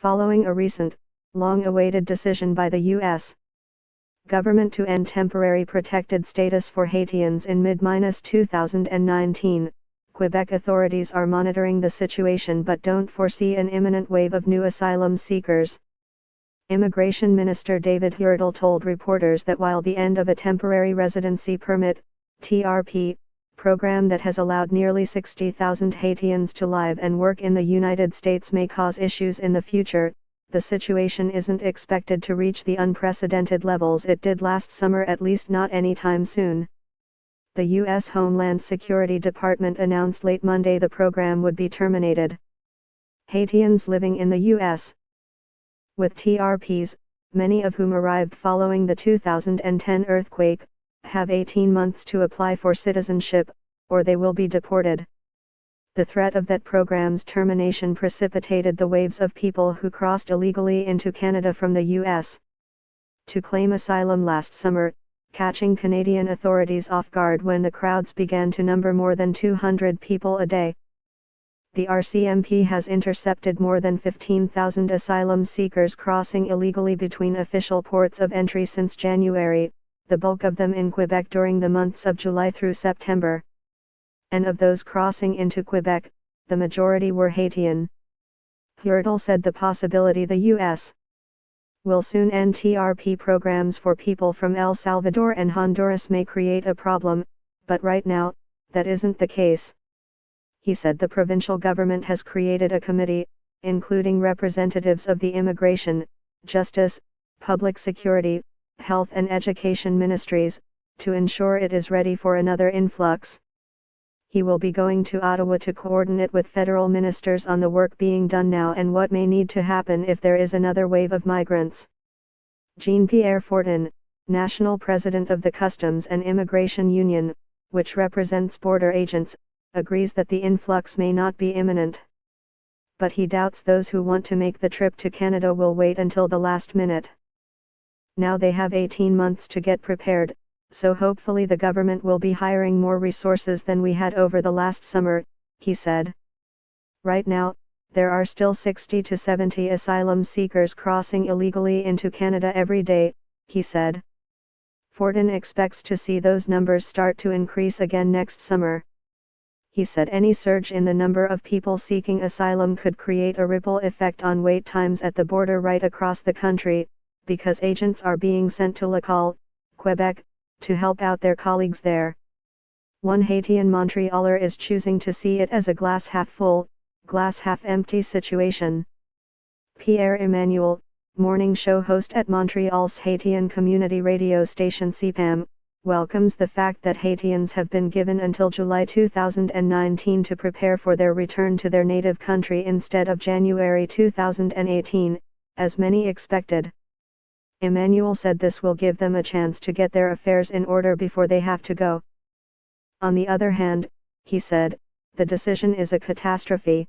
following a recent, long-awaited decision by the U.S. government to end temporary protected status for Haitians in mid-2019. Quebec authorities are monitoring the situation but don't foresee an imminent wave of new asylum seekers. Immigration Minister David Hurtel told reporters that while the end of a temporary residency permit (TRP) program that has allowed nearly 60,000 Haitians to live and work in the United States may cause issues in the future, the situation isn't expected to reach the unprecedented levels it did last summer, at least not anytime soon. The U.S. Homeland Security Department announced late Monday the program would be terminated. Haitians living in the U.S. with TRPs, many of whom arrived following the 2010 earthquake, have 18 months to apply for citizenship, or they will be deported. The threat of that program's termination precipitated the waves of people who crossed illegally into Canada from the U.S. to claim asylum last summer, catching Canadian authorities off guard when the crowds began to number more than 200 people a day. The RCMP has intercepted more than 15,000 asylum seekers crossing illegally between official ports of entry since January, the bulk of them in Quebec during the months of July through September. And of those crossing into Quebec, the majority were Haitian. Hurtel said the possibility the U.S. will soon end TRP programs for people from El Salvador and Honduras may create a problem, but right now, that isn't the case. He said the provincial government has created a committee, including representatives of the Immigration, Justice, Public Security, Health and Education ministries, to ensure it is ready for another influx. He will be going to Ottawa to coordinate with federal ministers on the work being done now and what may need to happen if there is another wave of migrants. Jean-Pierre Fortin, national president of the Customs and Immigration Union, which represents border agents, agrees that the influx may not be imminent. But he doubts those who want to make the trip to Canada will wait until the last minute. Now they have 18 months to get prepared, so hopefully the government will be hiring more resources than we had over the last summer, he said. Right now, there are still 60 to 70 asylum seekers crossing illegally into Canada every day, he said. Fortin expects to see those numbers start to increase again next summer. He said any surge in the number of people seeking asylum could create a ripple effect on wait times at the border right across the country, because agents are being sent to Laval, Quebec, to help out their colleagues there. One Haitian Montrealer is choosing to see it as a glass half full, glass half empty situation. Pierre Emmanuel, morning show host at Montreal's Haitian community radio station CPAM, welcomes the fact that Haitians have been given until July 2019 to prepare for their return to their native country instead of January 2018, as many expected. Emmanuel said this will give them a chance to get their affairs in order before they have to go. On the other hand, he said, the decision is a catastrophe.